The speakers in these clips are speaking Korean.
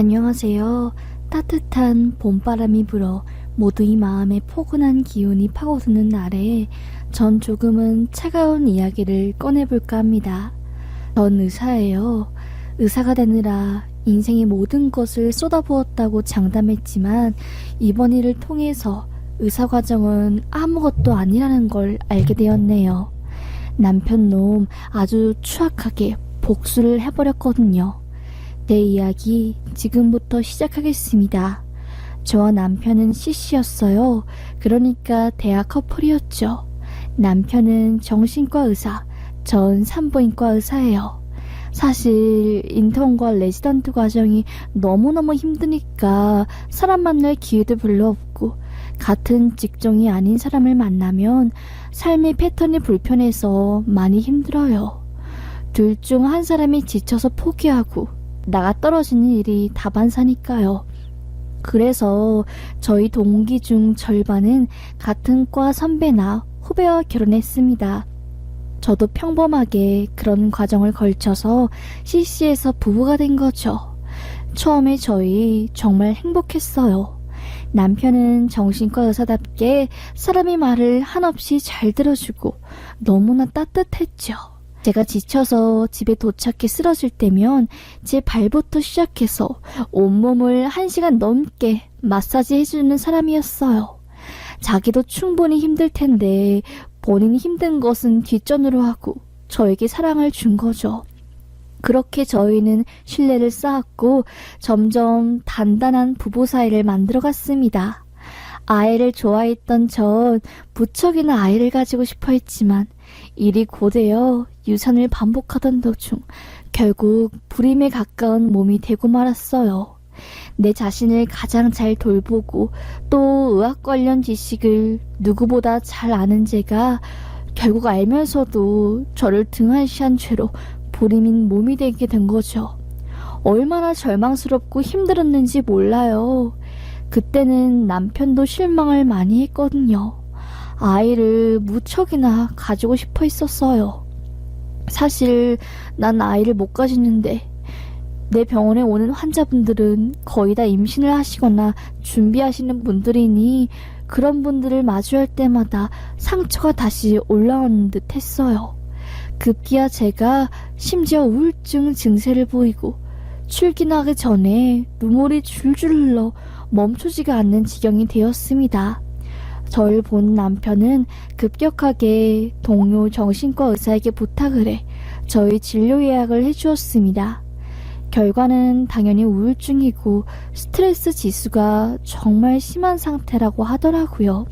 안녕하세요. 따뜻한 봄바람이 불어 모두의 마음에 포근한 기운이 파고드는 날에 전 조금은 차가운 이야기를 꺼내볼까 합니다. 전 의사예요. 의사가 되느라 인생의 모든 것을 쏟아부었다고 장담했지만 이번 일을 통해서 의사 과정은 아무것도 아니라는 걸 알게 되었네요. 남편 놈 아주 추악하게 복수를 해버렸거든요. 제 이야기 지금부터 시작하겠습니다. 저와 남편은 CC였어요. 그러니까 대학 커플이었죠. 남편은 정신과 의사, 전 산부인과 의사예요. 사실 인턴과 레지던트 과정이 너무너무 힘드니까 사람 만날 기회도 별로 없고 같은 직종이 아닌 사람을 만나면 삶의 패턴이 불편해서 많이 힘들어요. 둘 중 한 사람이 지쳐서 포기하고 나가 떨어지는 일이 다반사니까요. 그래서 저희 동기 중 절반은 같은 과 선배나 후배와 결혼했습니다. 저도 평범하게 그런 과정을 걸쳐서 CC에서 부부가 된 거죠. 처음에 저희 정말 행복했어요. 남편은 정신과 의사답게 사람의 말을 한없이 잘 들어주고 너무나 따뜻했죠. 제가 지쳐서 집에 도착해 쓰러질 때면 제 발부터 시작해서 온몸을 1시간 넘게 마사지 해주는 사람이었어요. 자기도 충분히 힘들 텐데 본인이 힘든 것은 뒷전으로 하고 저에게 사랑을 준 거죠. 그렇게 저희는 신뢰를 쌓았고 점점 단단한 부부 사이를 만들어갔습니다. 아이를 좋아했던 전 무척이나 아이를 가지고 싶어 했지만 일이 고되어 유산을 반복하던 도중 결국 불임에 가까운 몸이 되고 말았어요. 내 자신을 가장 잘 돌보고 또 의학 관련 지식을 누구보다 잘 아는 제가 결국 알면서도 저를 등한시한 채로 불임인 몸이 되게 된 거죠. 얼마나 절망스럽고 힘들었는지 몰라요. 그때는 남편도 실망을 많이 했거든요. 아이를 무척이나 가지고 싶어 했었어요. 사실 난 아이를 못 가지는데 내 병원에 오는 환자분들은 거의 다 임신을 하시거나 준비하시는 분들이니 그런 분들을 마주할 때마다 상처가 다시 올라오는 듯 했어요. 급기야 제가 심지어 우울증 증세를 보이고 출근하기 전에 눈물이 줄줄 흘러 멈추지가 않는 지경이 되었습니다. 저를 본 남편은 급격하게 동료 정신과 의사에게 부탁을 해 저희 진료 예약을 해주었습니다. 결과는 당연히 우울증이고 스트레스 지수가 정말 심한 상태라고 하더라고요.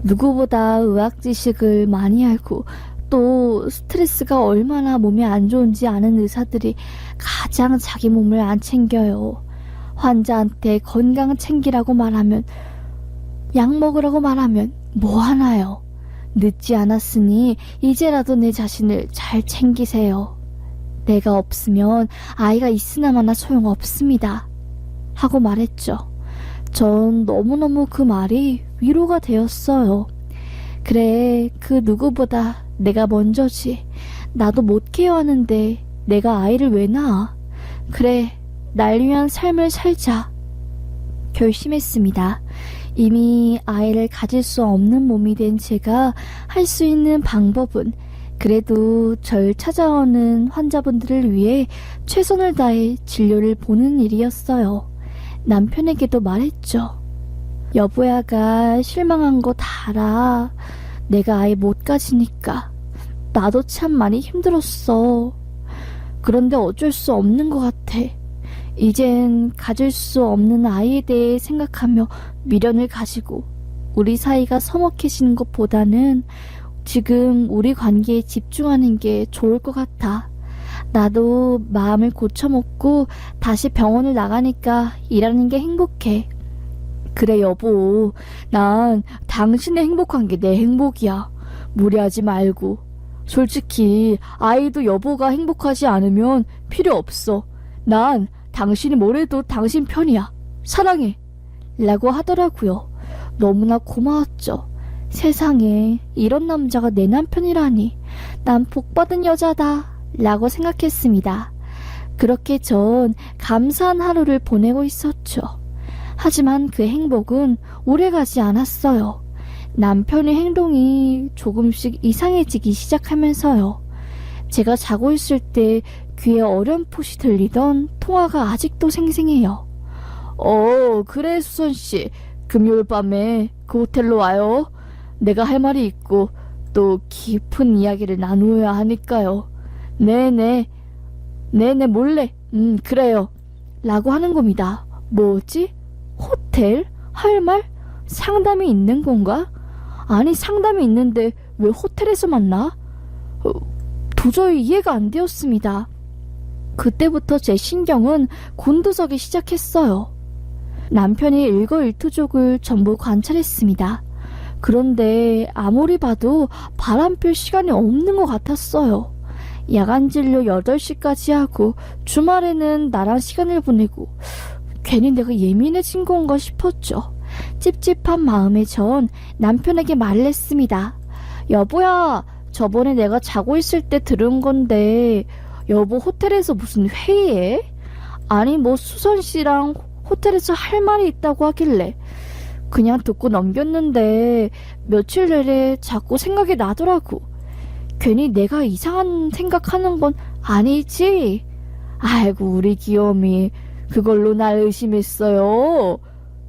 누구보다 의학 지식을 많이 알고 또 스트레스가 얼마나 몸에 안 좋은지 아는 의사들이 가장 자기 몸을 안 챙겨요. 환자한테 건강 챙기라고 말하면, 약 먹으라고 말하면 뭐 하나요? 늦지 않았으니 이제라도 내 자신을 잘 챙기세요. 내가 없으면 아이가 있으나마나 소용없습니다. 하고 말했죠. 전 너무너무 그 말이 위로가 되었어요. 그래, 그 누구보다 내가 먼저지. 나도 못 케어하는데 내가 아이를 왜 낳아? 그래, 날 위한 삶을 살자. 결심했습니다. 이미 아이를 가질 수 없는 몸이 된 제가 할 수 있는 방법은 그래도 절 찾아오는 환자분들을 위해 최선을 다해 진료를 보는 일이었어요. 남편에게도 말했죠. 여보야가 실망한 거 다 알아. 내가 아이 못 가지니까. 나도 참 많이 힘들었어. 그런데 어쩔 수 없는 것 같아. 이젠 가질 수 없는 아이에 대해 생각하며 미련을 가지고 우리 사이가 서먹해지는 것보다는 지금 우리 관계에 집중하는 게 좋을 것 같아. 나도 마음을 고쳐먹고 다시 병원을 나가니까 일하는 게 행복해. 그래 여보, 난 당신의 행복한 게 내 행복이야. 무리하지 말고. 솔직히 아이도 여보가 행복하지 않으면 필요 없어. 난 당신이 뭐래도 당신 편이야. 사랑해. 라고 하더라고요. 너무나 고마웠죠. 세상에 이런 남자가 내 남편이라니. 난 복받은 여자다 라고 생각했습니다. 그렇게 전 감사한 하루를 보내고 있었죠. 하지만 그 행복은 오래가지 않았어요. 남편의 행동이 조금씩 이상해지기 시작하면서요. 제가 자고 있을 때 귀에 어렴풋이 들리던 통화가 아직도 생생해요. 그래 수선씨. 금요일 밤에 그 호텔로 와요. 내가 할 말이 있고 또 깊은 이야기를 나누어야 하니까요. 네네 몰래 그래요 라고 하는 겁니다. 뭐지? 호텔? 할 말? 상담이 있는 건가? 아니 상담이 있는데 왜 호텔에서 만나? 도저히 이해가 안 되었습니다. 그때부터 제 신경은 곤두서기 시작했어요. 남편이 일거일투족을 전부 관찰했습니다. 그런데 아무리 봐도 바람필 시간이 없는 것 같았어요. 야간 진료 8시까지 하고 주말에는 나랑 시간을 보내고 괜히 내가 예민해진 건가 싶었죠. 찝찝한 마음에 전 남편에게 말을 했습니다. 여보야, 저번에 내가 자고 있을 때 들은 건데 여보 호텔에서 무슨 회의해? 아니 뭐 수선씨랑 호텔에서 할 말이 있다고 하길래 그냥 듣고 넘겼는데 며칠 내내 자꾸 생각이 나더라고. 괜히 내가 이상한 생각하는 건 아니지? 아이고 우리 귀요미 그걸로 날 의심했어요.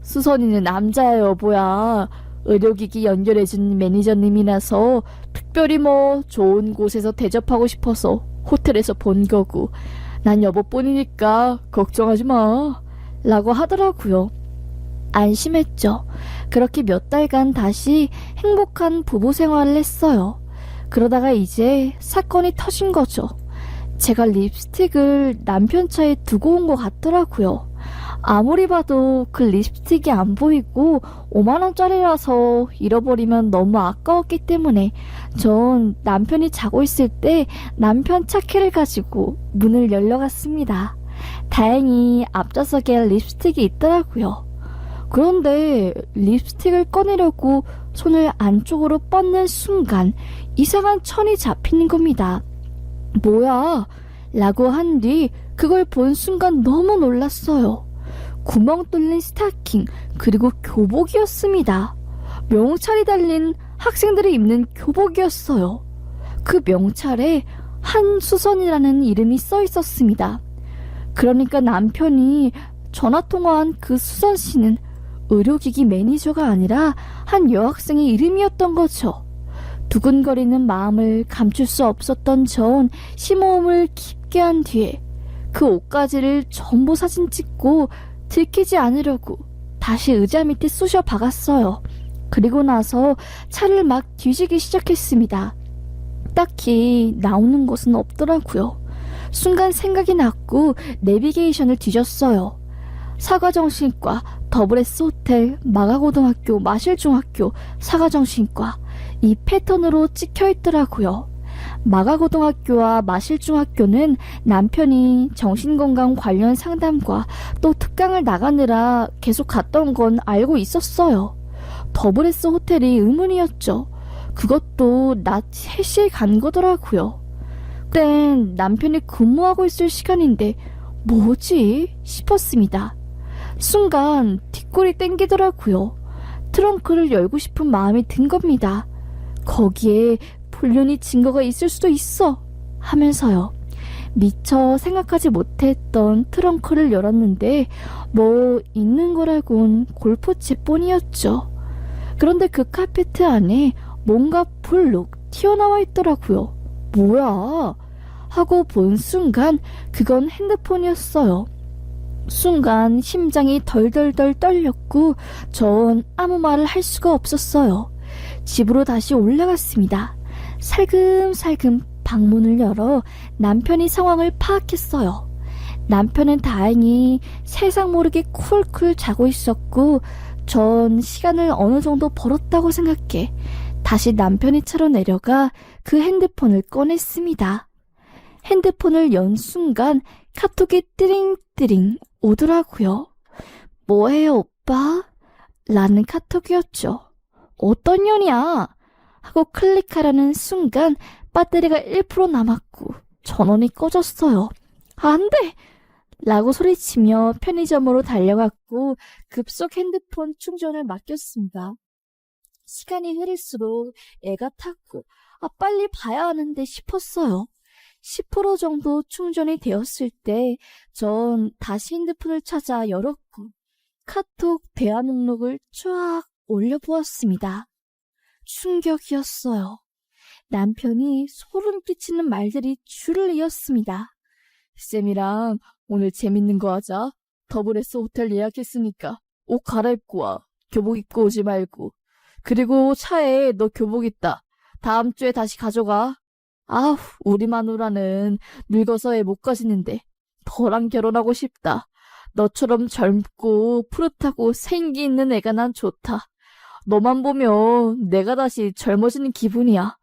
수선이는 남자야 여보야. 의료기기 연결해준 매니저님이라서 특별히 뭐 좋은 곳에서 대접하고 싶어서 호텔에서 본 거고 난 여보뿐이니까 걱정하지 마 라고 하더라고요. 안심했죠. 그렇게 몇 달간 다시 행복한 부부 생활을 했어요. 그러다가 이제 사건이 터진 거죠. 제가 립스틱을 남편 차에 두고 온 것 같더라고요. 아무리 봐도 그 립스틱이 안 보이고 5만원짜리라서 잃어버리면 너무 아까웠기 때문에 전 남편이 자고 있을 때 남편 차키를 가지고 문을 열려갔습니다. 다행히 앞좌석에 립스틱이 있더라고요. 그런데 립스틱을 꺼내려고 손을 안쪽으로 뻗는 순간 이상한 천이 잡히는 겁니다. 뭐야? 라고 한 뒤 그걸 본 순간 너무 놀랐어요. 구멍 뚫린 스타킹 그리고 교복이었습니다. 명찰이 달린 학생들이 입는 교복이었어요. 그 명찰에 한수선이라는 이름이 써 있었습니다. 그러니까 남편이 전화통화한 그 수선 씨는 의료기기 매니저가 아니라 한 여학생의 이름이었던 거죠. 두근거리는 마음을 감출 수 없었던 전 심호흡을 깊게 한 뒤에 그 옷가지를 전부 사진 찍고 들키지 않으려고 다시 의자 밑에 쑤셔 박았어요. 그리고 나서 차를 막 뒤지기 시작했습니다. 딱히 나오는 곳은 없더라고요. 순간 생각이 났고 내비게이션을 뒤졌어요. 사과정신과, 더블S 호텔, 마가고등학교, 마실중학교, 사과정신과 이 패턴으로 찍혀있더라고요. 마가고등학교와 마실중학교는 남편이 정신건강 관련 상담과 또 특강을 나가느라 계속 갔던 건 알고 있었어요. 더블S 호텔이 의문이었죠. 그것도 낮 3시에 간 거더라고요. 그땐 남편이 근무하고 있을 시간인데 뭐지? 싶었습니다. 순간 뒷골이 땡기더라고요. 트렁크를 열고 싶은 마음이 든 겁니다. 거기에 불륜이 증거가 있을 수도 있어 하면서요. 미처 생각하지 못했던 트렁크를 열었는데 뭐 있는 거라곤 골프채뿐이었죠. 그런데 그 카페트 안에 뭔가 불룩 튀어나와 있더라고요. 뭐야? 하고 본 순간 그건 핸드폰이었어요. 순간 심장이 덜덜덜 떨렸고 전 아무 말을 할 수가 없었어요. 집으로 다시 올라갔습니다. 살금살금 방문을 열어 남편이 상황을 파악했어요. 남편은 다행히 세상 모르게 쿨쿨 자고 있었고 전 시간을 어느 정도 벌었다고 생각해 다시 남편의 차로 내려가 그 핸드폰을 꺼냈습니다. 핸드폰을 연 순간 카톡이 띠링띠링 오더라고요. 뭐해요 오빠? 라는 카톡이었죠. 어떤 년이야? 하고 클릭하려는 순간 배터리가 1% 남았고 전원이 꺼졌어요. 안 돼! 라고 소리치며 편의점으로 달려갔고 급속 핸드폰 충전을 맡겼습니다. 시간이 흐를수록 애가 탔고 빨리 봐야 하는데 싶었어요. 10% 정도 충전이 되었을 때 전 다시 핸드폰을 찾아 열었고 카톡 대화 목록을 쫙 올려보았습니다. 충격이었어요. 남편이 소름 끼치는 말들이 줄을 이었습니다. 쌤이랑 오늘 재밌는 거 하자. 더블S 호텔 예약했으니까 옷 갈아입고 와. 교복 입고 오지 말고. 그리고 차에 너 교복 있다. 다음 주에 다시 가져가. 아우, 우리 마누라는 늙어서 애 못 가지는데 너랑 결혼하고 싶다. 너처럼 젊고 푸릇하고 생기 있는 애가 난 좋다. 너만 보면 내가 다시 젊어지는 기분이야.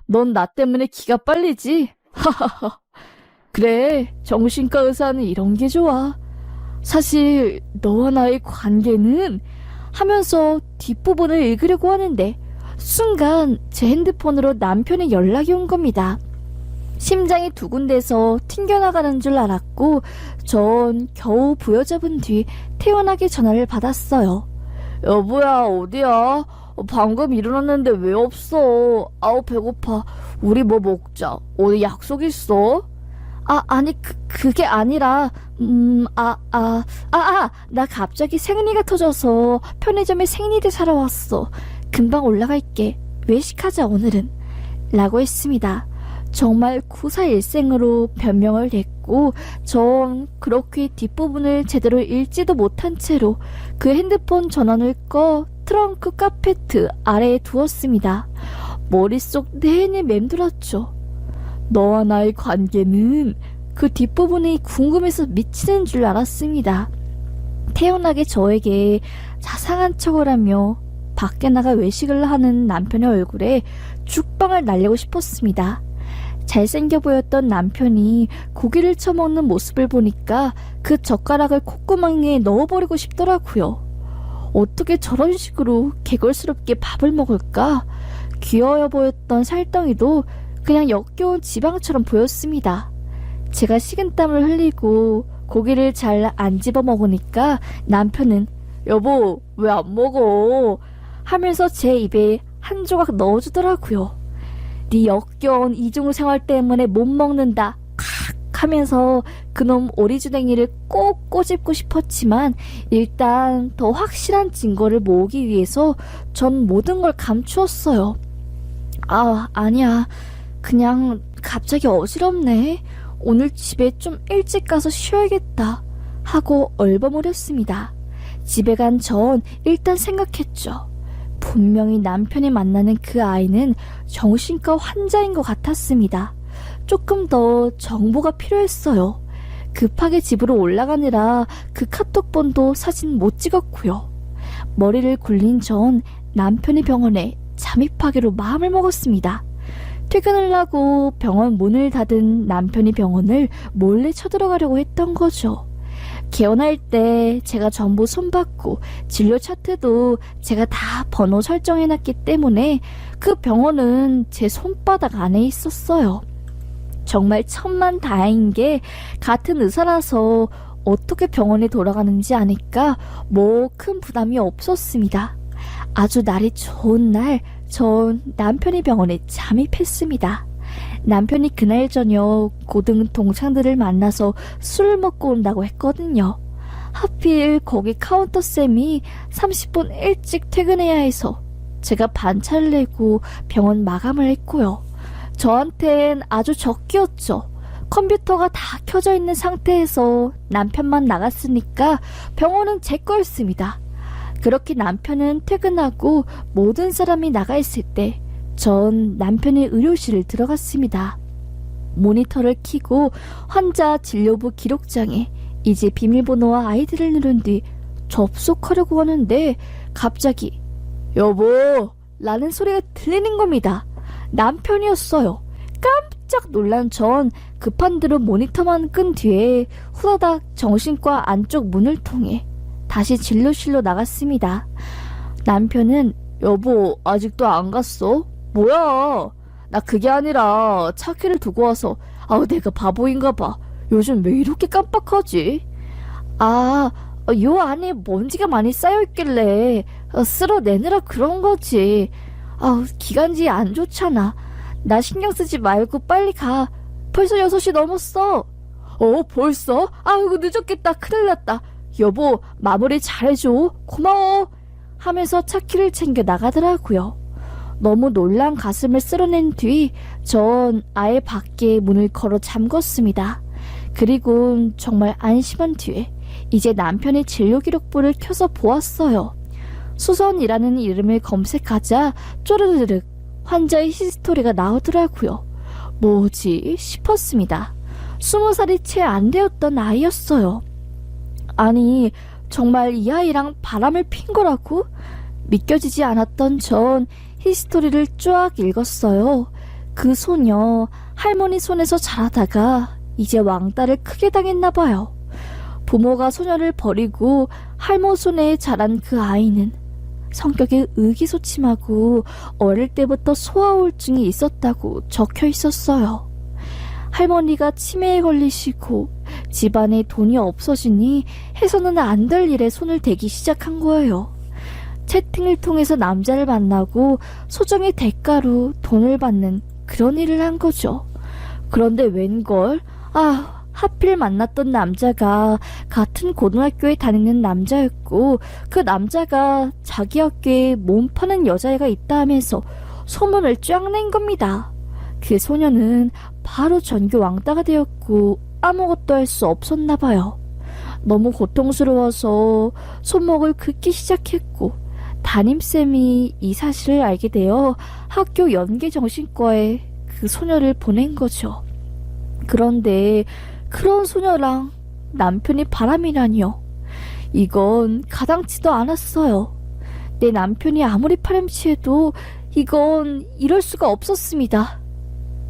넌 나 때문에 기가 빨리지? 하하하. 그래, 정신과 의사는 이런 게 좋아. 사실 너와 나의 관계는 하면서 뒷부분을 읽으려고 하는데 순간 제 핸드폰으로 남편의 연락이 온 겁니다. 심장이 두근대서 튕겨나가는 줄 알았고 전 겨우 부여잡은 뒤 태연하게 전화를 받았어요. 여보야, 어디야? 방금 일어났는데 왜 없어? 아우, 배고파. 우리 뭐 먹자. 어디 약속 있어? 아니, 그게 아니라, 나 갑자기 생리가 터져서 편의점에 생리대 사러 왔어. 금방 올라갈게. 외식하자, 오늘은. 라고 했습니다. 정말 구사일생으로 변명을 냈고 전 그렇게 뒷부분을 제대로 읽지도 못한 채로 그 핸드폰 전원을 꺼 트렁크 카페트 아래에 두었습니다. 머릿속 내내 맴돌았죠. 너와 나의 관계는 그 뒷부분이 궁금해서 미치는 줄 알았습니다. 태연하게 저에게 자상한 척을 하며 밖에 나가 외식을 하는 남편의 얼굴에 죽방을 날리고 싶었습니다. 잘생겨 보였던 남편이 고기를 쳐먹는 모습을 보니까 그 젓가락을 콧구멍에 넣어버리고 싶더라고요. 어떻게 저런 식으로 개걸스럽게 밥을 먹을까? 귀여워 보였던 살덩이도 그냥 역겨운 지방처럼 보였습니다. 제가 식은땀을 흘리고 고기를 잘 안 집어 먹으니까 남편은 여보, 왜 안 먹어? 하면서 제 입에 한 조각 넣어주더라고요. 네 역겨운 이중생활 때문에 못 먹는다 칵 하면서 그놈 오리주댕이를 꼭 꼬집고 싶었지만 일단 더 확실한 증거를 모으기 위해서 전 모든 걸 감추었어요. 아니야. 그냥 갑자기 어지럽네. 오늘 집에 좀 일찍 가서 쉬어야겠다 하고 얼버무렸습니다. 집에 간 전 일단 생각했죠. 분명히 남편이 만나는 그 아이는 정신과 환자인 것 같았습니다. 조금 더 정보가 필요했어요. 급하게 집으로 올라가느라 그 카톡본도 사진 못 찍었고요. 머리를 굴린 전 남편이 병원에 잠입하기로 마음을 먹었습니다. 퇴근을 하고 병원 문을 닫은 남편이 병원을 몰래 쳐들어가려고 했던 거죠. 개원할 때 제가 전부 손받고 진료 차트도 제가 다 번호 설정해놨기 때문에 그 병원은 제 손바닥 안에 있었어요. 정말 천만다행인 게 같은 의사라서 어떻게 병원에 돌아가는지 아니까 뭐 큰 부담이 없었습니다. 아주 날이 좋은 날 전 남편이 병원에 잠입했습니다. 남편이 그날 저녁 고등 동창들을 만나서 술을 먹고 온다고 했거든요. 하필 거기 카운터쌤이 30분 일찍 퇴근해야 해서 제가 반차를 내고 병원 마감을 했고요. 저한텐 아주 적기였죠. 컴퓨터가 다 켜져 있는 상태에서 남편만 나갔으니까 병원은 제 거였습니다. 그렇게 남편은 퇴근하고 모든 사람이 나가 있을 때 전 남편의 의료실을 들어갔습니다. 모니터를 켜고 환자 진료부 기록장에 이제 비밀번호와 아이디를 누른 뒤 접속하려고 하는데 갑자기 여보! 라는 소리가 들리는 겁니다. 남편이었어요. 깜짝 놀란 전 급한 대로 모니터만 끈 뒤에 후다닥 정신과 안쪽 문을 통해 다시 진료실로 나갔습니다. 남편은 여보, 아직도 안 갔어? 뭐야? 나 그게 아니라 차키를 두고 와서 내가 바보인가 봐. 요즘 왜 이렇게 깜빡하지? 아, 요 안에 먼지가 많이 쌓여있길래 쓸어내느라 그런 거지. 기관지 안 좋잖아. 나 신경 쓰지 말고 빨리 가. 벌써 6시 넘었어. 벌써? 아이고, 늦었겠다. 큰일 났다. 여보, 마무리 잘해줘. 고마워. 하면서 차키를 챙겨 나가더라고요. 너무 놀란 가슴을 쓸어낸 뒤 전 아예 밖에 문을 걸어 잠궜습니다. 그리고 정말 안심한 뒤에 이제 남편의 진료기록부를 켜서 보았어요. 수선이라는 이름을 검색하자 쪼르르륵 환자의 히스토리가 나오더라고요. 뭐지 싶었습니다. 20살이 채 안 되었던 아이였어요. 아니, 정말 이 아이랑 바람을 핀 거라고? 믿겨지지 않았던 전 히스토리를 쫙 읽었어요. 그 소녀 할머니 손에서 자라다가 이제 왕따를 크게 당했나 봐요. 부모가 소녀를 버리고 할머 손에 자란 그 아이는 성격이 의기소침하고 어릴 때부터 소아우울증이 있었다고 적혀 있었어요. 할머니가 치매에 걸리시고 집안에 돈이 없어지니 해서는 안 될 일에 손을 대기 시작한 거예요. 채팅을 통해서 남자를 만나고 소정의 대가로 돈을 받는 그런 일을 한 거죠. 그런데 웬걸? 하필 만났던 남자가 같은 고등학교에 다니는 남자였고 그 남자가 자기 학교에 몸 파는 여자애가 있다 하면서 소문을 쫙 낸 겁니다. 그 소녀는 바로 전교 왕따가 되었고 아무것도 할 수 없었나 봐요. 너무 고통스러워서 손목을 긋기 시작했고 담임쌤이 이 사실을 알게 되어 학교 연계정신과에 그 소녀를 보낸 거죠. 그런데 그런 소녀랑 남편이 바람이라니요. 이건 가당치도 않았어요. 내 남편이 아무리 파렴치해도 이건 이럴 수가 없었습니다.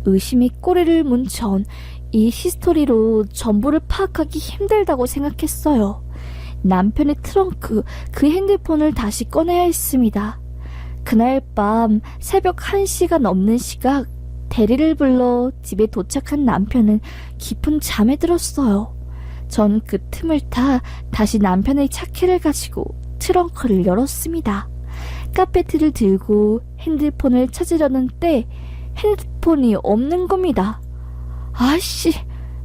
의심이 꼬리를 문 전 이 히스토리로 전부를 파악하기 힘들다고 생각했어요. 남편의 트렁크, 그 핸드폰을 다시 꺼내야 했습니다. 그날 밤 새벽 1시가 넘는 시각 대리를 불러 집에 도착한 남편은 깊은 잠에 들었어요. 전 그 틈을 타 다시 남편의 차키를 가지고 트렁크를 열었습니다. 카페트를 들고 핸드폰을 찾으려는 때 핸드폰이 없는 겁니다. 아이씨,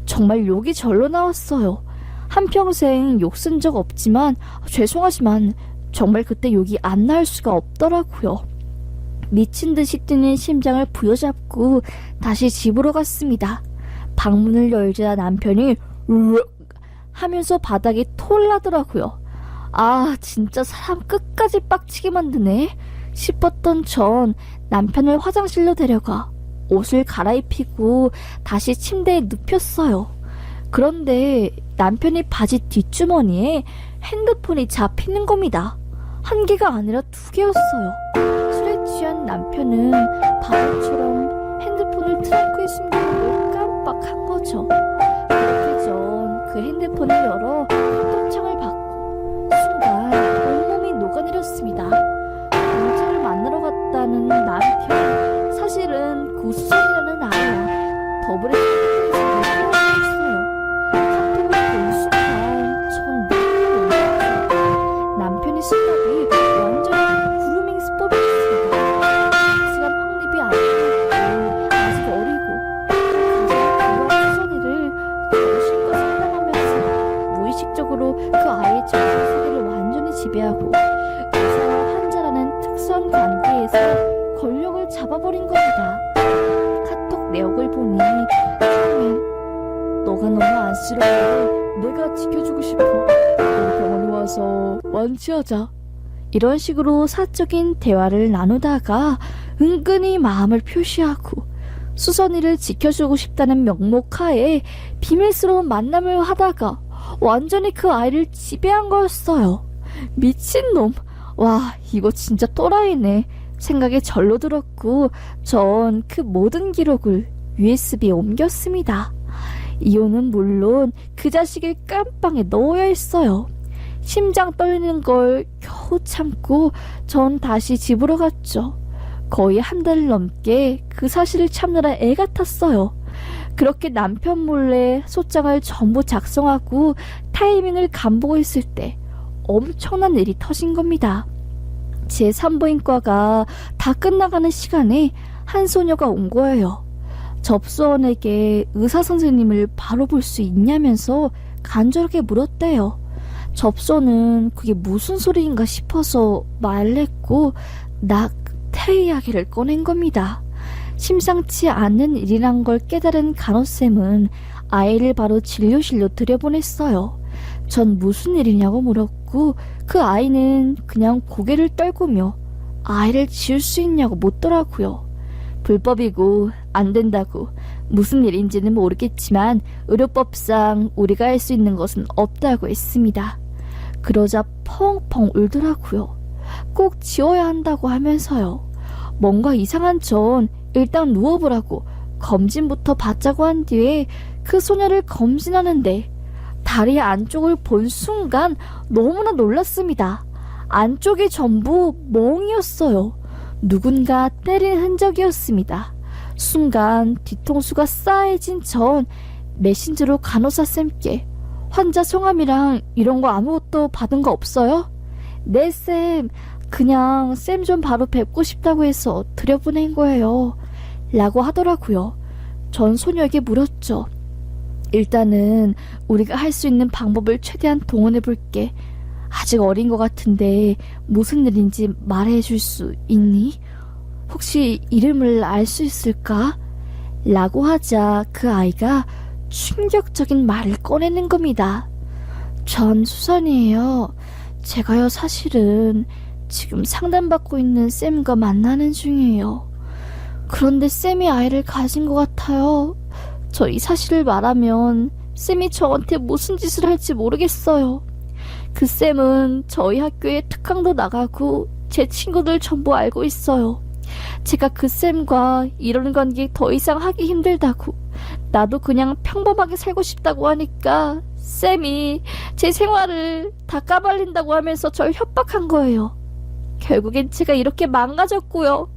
정말 욕이 절로 나왔어요. 한평생 욕 쓴 적 없지만 죄송하지만 정말 그때 욕이 안 나올 수가 없더라고요. 미친 듯이 뛰는 심장을 부여잡고 다시 집으로 갔습니다. 방문을 열자 남편이 으악 하면서 바닥에 토를 나더라고요. 진짜 사람 끝까지 빡치게 만드네 싶었던 전 남편을 화장실로 데려가 옷을 갈아입히고 다시 침대에 눕혔어요. 그런데 남편이 바지 뒷주머니에 핸드폰이 잡히는 겁니다. 한 개가 아니라 2개였어요. 술에 취한 남편은 바보처럼 핸드폰을 트렁크에 숨기고 깜빡한 거죠. 그렇게 전 그 핸드폰을 열어 카톡창을 받고 순간 온몸이 녹아내렸습니다. 남자를 만나러 갔다는 남편, 사실은 고수선이라는 아이와 더블의 카톡에서 얘기하고 있어요. 카톡을 본 순간 전 눈물이 올랐죠. 남편의 수답이 완전히 그루밍 수법이었습니다. 시간 확립이 안 되고 아직 어리고 가장 귀여운 수선이를 정신과 상담하면서 무의식적으로 그 아이의 정신세계를 완전히 지배하고 의사와 환자라는 특수한 관계에서 권력을 잡아버린 겁니다. 카톡 내역을 보니 처음엔 너가 너무 안쓰러워. 내가 지켜주고 싶어. 우리 병원에 와서 완치하자. 이런 식으로 사적인 대화를 나누다가 은근히 마음을 표시하고 수선이를 지켜주고 싶다는 명목하에 비밀스러운 만남을 하다가 완전히 그 아이를 지배한 거였어요. 미친놈. 와, 이거 진짜 또라이네 생각에 절로 들었고 전 그 모든 기록을 USB에 옮겼습니다. 이혼은 물론 그 자식을 깜빵에 넣어야 했어요. 심장 떨리는 걸 겨우 참고 전 다시 집으로 갔죠. 거의 한 달을 넘게 그 사실을 참느라 애가 탔어요. 그렇게 남편 몰래 소장을 전부 작성하고 타이밍을 간보고 있을 때 엄청난 일이 터진 겁니다. 제 산부인과가 다 끝나가는 시간에 한 소녀가 온 거예요. 접수원에게 의사 선생님을 바로 볼 수 있냐면서 간절하게 물었대요. 접수원은 그게 무슨 소리인가 싶어서 말랬고 낙태 이야기를 꺼낸 겁니다. 심상치 않은 일이란 걸 깨달은 간호쌤은 아이를 바로 진료실로 들여보냈어요. 전 무슨 일이냐고 물었고 그 아이는 그냥 고개를 떨구며 아이를 지울 수 있냐고 묻더라고요. 불법이고 안 된다고, 무슨 일인지는 모르겠지만 의료법상 우리가 할 수 있는 것은 없다고 했습니다. 그러자 펑펑 울더라고요. 꼭 지워야 한다고 하면서요. 뭔가 이상한 전 일단 누워보라고 검진부터 받자고 한 뒤에 그 소녀를 검진하는데 다리 안쪽을 본 순간 너무나 놀랐습니다. 안쪽이 전부 멍이었어요. 누군가 때린 흔적이었습니다. 순간 뒤통수가 싸해진 전 메신저로 간호사쌤께 환자 성함이랑 이런 거 아무것도 받은 거 없어요? 네 쌤, 그냥 쌤 좀 바로 뵙고 싶다고 해서 들여보낸 거예요 라고 하더라고요. 전 소녀에게 물었죠. 일단은 우리가 할 수 있는 방법을 최대한 동원해 볼게. 아직 어린 것 같은데 무슨 일인지 말해줄 수 있니? 혹시 이름을 알 수 있을까? 라고 하자 그 아이가 충격적인 말을 꺼내는 겁니다. 전 수선이에요. 제가요 사실은 지금 상담받고 있는 쌤과 만나는 중이에요. 그런데 쌤이 아이를 가진 것 같아요. 저 이 사실을 말하면 쌤이 저한테 무슨 짓을 할지 모르겠어요. 그 쌤은 저희 학교에 특강도 나가고 제 친구들 전부 알고 있어요. 제가 그 쌤과 이런 관계 더 이상 하기 힘들다고, 나도 그냥 평범하게 살고 싶다고 하니까 쌤이 제 생활을 다 까발린다고 하면서 절 협박한 거예요. 결국엔 제가 이렇게 망가졌고요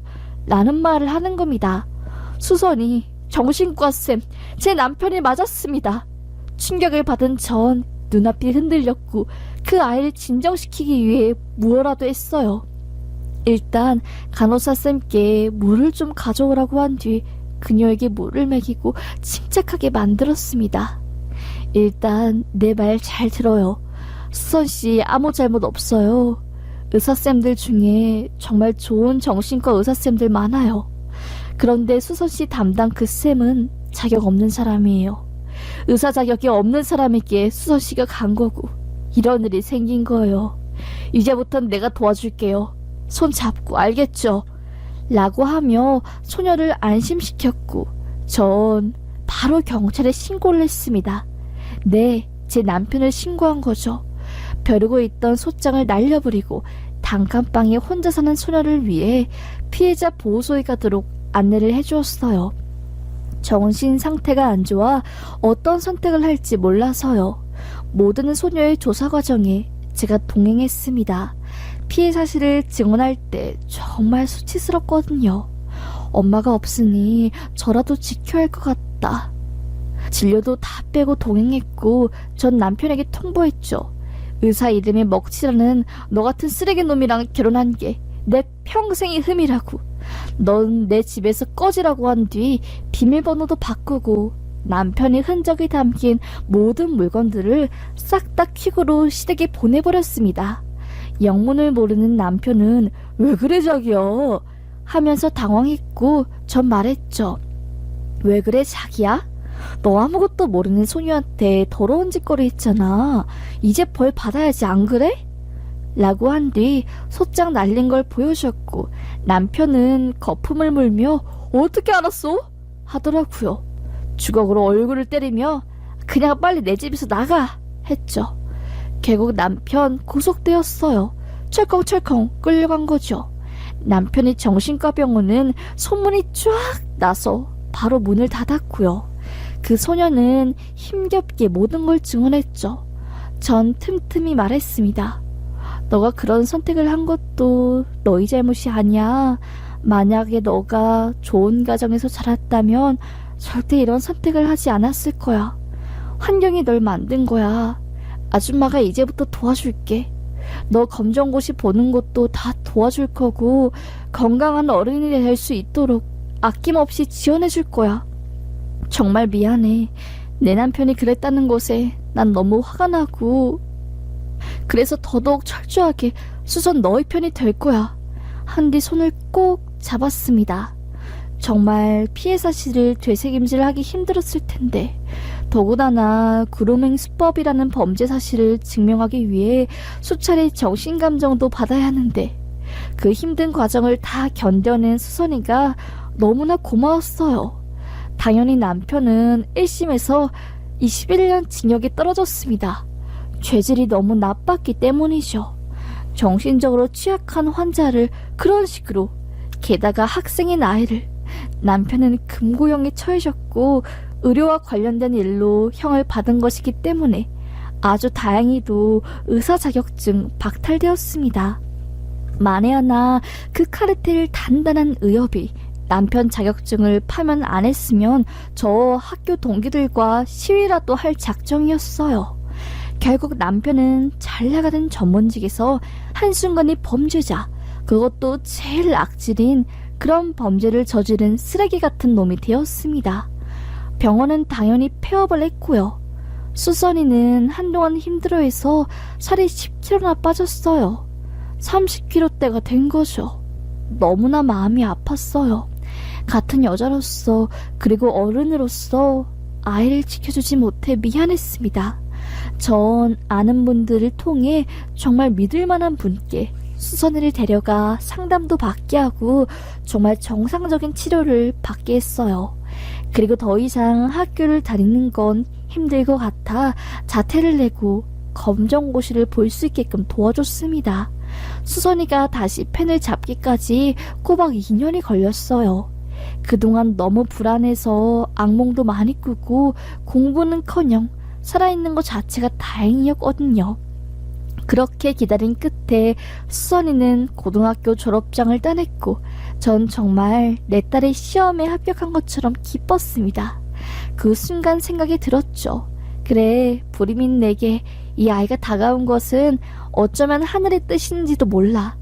라는 말을 하는 겁니다. 수선이, 정신과 쌤, 제 남편이 맞았습니다. 충격을 받은 전 눈앞이 흔들렸고 그 아이를 진정시키기 위해 무엇라도 했어요. 일단 간호사 쌤께 물을 좀 가져오라고 한 뒤 그녀에게 물을 먹이고 침착하게 만들었습니다. 일단 내 말 잘 들어요. 수선씨 아무 잘못 없어요. 의사쌤들 중에 정말 좋은 정신과 의사쌤들 많아요. 그런데 수선씨 담당 그 쌤은 자격 없는 사람이에요. 의사 자격이 없는 사람에게 수선씨가 간 거고 이런 일이 생긴 거예요. 이제부턴 내가 도와줄게요. 손 잡고, 알겠죠? 라고 하며 소녀를 안심시켰고 전 바로 경찰에 신고를 했습니다. 네, 제 남편을 신고한 거죠. 벼르고 있던 소장을 날려버리고 단칸방에 혼자 사는 소녀를 위해 피해자 보호소에 가도록 안내를 해주었어요. 정신 상태가 안 좋아 어떤 선택을 할지 몰라서요. 모든 소녀의 조사 과정에 제가 동행했습니다. 피해 사실을 증언할 때 정말 수치스럽거든요. 엄마가 없으니 저라도 지켜야 할 것 같다. 진료도 다 빼고 동행했고 전 남편에게 통보했죠. 의사 이름에 먹칠하는 너 같은 쓰레기 놈이랑 결혼한 게 내 평생의 흠이라고. 넌 내 집에서 꺼지라고 한 뒤 비밀번호도 바꾸고 남편의 흔적이 담긴 모든 물건들을 싹 다 퀵으로 시댁에 보내버렸습니다. 영문을 모르는 남편은 왜 그래 자기야 하면서 당황했고 전 말했죠. 왜 그래 자기야? 너 아무것도 모르는 소녀한테 더러운 짓거리 했잖아. 이제 벌 받아야지 안 그래? 라고 한 뒤 소장 날린 걸 보여줬고 남편은 거품을 물며 어떻게 알았어? 하더라고요. 주걱으로 얼굴을 때리며 그냥 빨리 내 집에서 나가 했죠. 결국 남편 구속되었어요. 철컹철컹 끌려간 거죠. 남편이 정신과 병원은 소문이 쫙 나서 바로 문을 닫았고요. 그 소녀는 힘겹게 모든 걸 증언했죠. 전 틈틈이 말했습니다. 너가 그런 선택을 한 것도 너희 잘못이 아니야. 만약에 너가 좋은 가정에서 자랐다면 절대 이런 선택을 하지 않았을 거야. 환경이 널 만든 거야. 아줌마가 이제부터 도와줄게. 너 검정고시 보는 것도 다 도와줄 거고 건강한 어른이 될 수 있도록 아낌없이 지원해 줄 거야. 정말 미안해. 내 남편이 그랬다는 것에 난 너무 화가 나고 그래서 더더욱 철저하게 수선 너희 편이 될 거야. 한 뒤 손을 꼭 잡았습니다. 정말 피해 사실을 되새김질하기 힘들었을 텐데 더구나 그루밍 수법이라는 범죄 사실을 증명하기 위해 수차례 정신감정도 받아야 하는데 그 힘든 과정을 다 견뎌낸 수선이가 너무나 고마웠어요. 당연히 남편은 1심에서 21년 징역에 떨어졌습니다. 죄질이 너무 나빴기 때문이죠. 정신적으로 취약한 환자를 그런 식으로, 게다가 학생인 아이를. 남편은 금고형에 처해졌고 의료와 관련된 일로 형을 받은 것이기 때문에 아주 다행히도 의사 자격증 박탈되었습니다. 만에 하나 그 카르텔 단단한 의협이 남편 자격증을 파면 안 했으면 저 학교 동기들과 시위라도 할 작정이었어요. 결국 남편은 잘 나가던 전문직에서 한순간에 범죄자, 그것도 제일 악질인 그런 범죄를 저지른 쓰레기 같은 놈이 되었습니다. 병원은 당연히 폐업을 했고요. 수선이는 한동안 힘들어해서 살이 10kg나 빠졌어요. 30kg대가 된 거죠. 너무나 마음이 아팠어요. 같은 여자로서 그리고 어른으로서 아이를 지켜주지 못해 미안했습니다. 전 아는 분들을 통해 정말 믿을 만한 분께 수선이를 데려가 상담도 받게 하고 정말 정상적인 치료를 받게 했어요. 그리고 더 이상 학교를 다니는 건 힘들 것 같아 자퇴를 내고 검정고시를 볼 수 있게끔 도와줬습니다. 수선이가 다시 펜을 잡기까지 꼬박 2년이 걸렸어요. 그동안 너무 불안해서 악몽도 많이 꾸고 공부는커녕 살아있는 것 자체가 다행이었거든요. 그렇게 기다린 끝에 수선이는 고등학교 졸업장을 따냈고 전 정말 내 딸의 시험에 합격한 것처럼 기뻤습니다. 그 순간 생각이 들었죠. 그래, 불임인 내게 이 아이가 다가온 것은 어쩌면 하늘의 뜻인지도 몰라.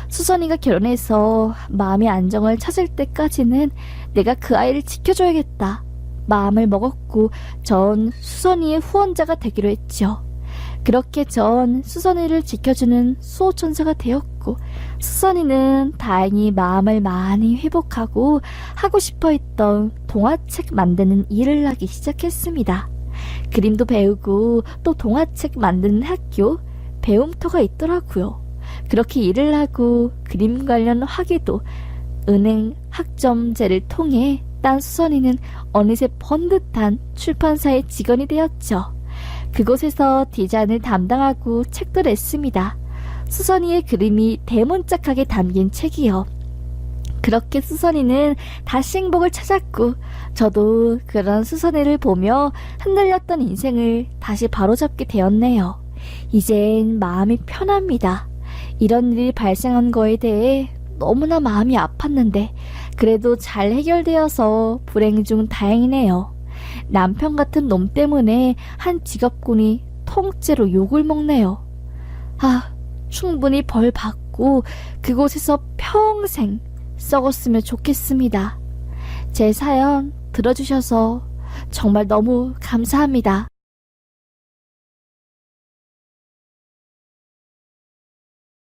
수선이가 결혼해서 마음의 안정을 찾을 때까지는 내가 그 아이를 지켜줘야겠다. 마음을 먹었고 전 수선이의 후원자가 되기로 했죠. 그렇게 전 수선이를 지켜주는 수호천사가 되었고 수선이는 다행히 마음을 많이 회복하고 하고 싶어 했던 동화책 만드는 일을 하기 시작했습니다. 그림도 배우고 또 동화책 만드는 학교, 배움터가 있더라고요. 그렇게 일을 하고 그림 관련 학위도 은행 학점제를 통해 딴 수선이는 어느새 번듯한 출판사의 직원이 되었죠. 그곳에서 디자인을 담당하고 책도 냈습니다. 수선이의 그림이 대문짝하게 담긴 책이요. 그렇게 수선이는 다시 행복을 찾았고 저도 그런 수선이를 보며 흔들렸던 인생을 다시 바로잡게 되었네요. 이젠 마음이 편합니다. 이런 일이 발생한 거에 대해 너무나 마음이 아팠는데 그래도 잘 해결되어서 불행 중 다행이네요. 남편 같은 놈 때문에 한 직업군이 통째로 욕을 먹네요. 아, 충분히 벌 받고 그곳에서 평생 썩었으면 좋겠습니다. 제 사연 들어주셔서 정말 너무 감사합니다.